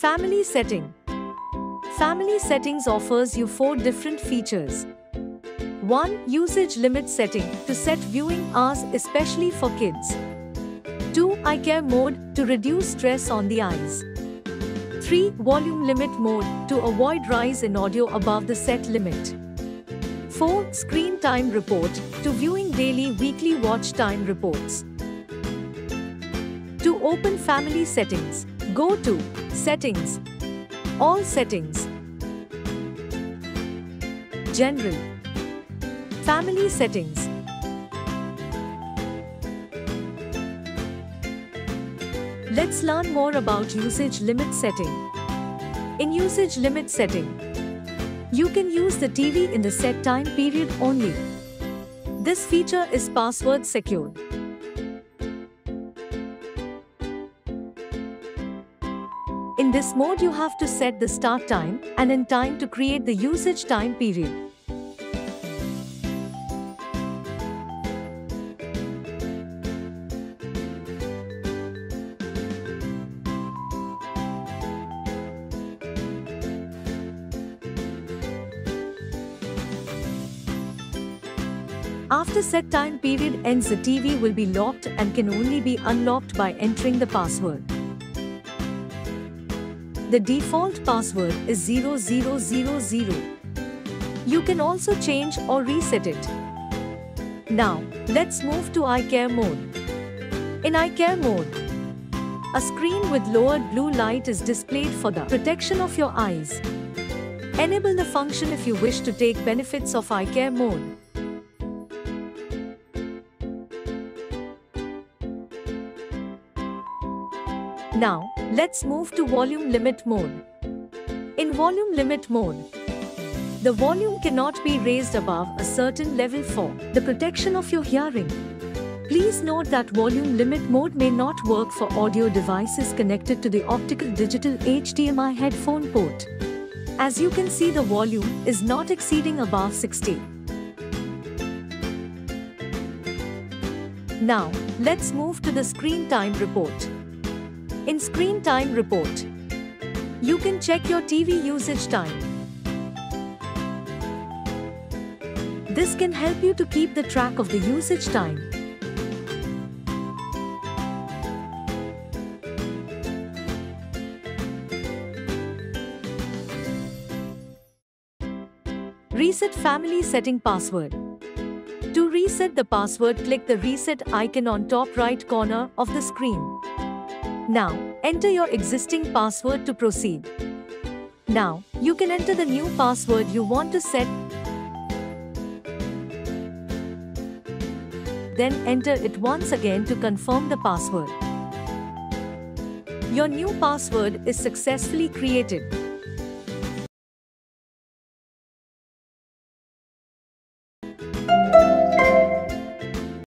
Family setting. Family settings offers you 4 different features. 1. Usage limit setting to set viewing hours especially for kids. 2. Eye care mode to reduce stress on the eyes. 3. Volume limit mode to avoid rise in audio above the set limit. 4. Screen time report to viewing daily weekly watch time reports. To open family settings, go to Settings, All Settings, General, Family Settings. Let's learn more about usage limit setting. In usage limit setting, you can use the TV in the set time period only. This feature is password secured. In this mode, you have to set the start time and end time to create the usage time period. After set time period ends, the TV will be locked and can only be unlocked by entering the password. The default password is 0000. You can also change or reset it. Now, let's move to eye care mode. In eye care mode, a screen with lowered blue light is displayed for the protection of your eyes. Enable the function if you wish to take benefits of eye care mode. Now, let's move to volume limit mode. In volume limit mode, the volume cannot be raised above a certain level for the protection of your hearing. Please note that volume limit mode may not work for audio devices connected to the optical digital HDMI headphone port. As you can see, the volume is not exceeding above 60. Now, let's move to the screen time report. In Screen Time Report, you can check your TV usage time. This can help you to keep the track of the usage time. Reset Family Setting Password. To reset the password, click the reset icon on top right corner of the screen. Now, enter your existing password to proceed. Now, you can enter the new password you want to set. Then enter it once again to confirm the password. Your new password is successfully created.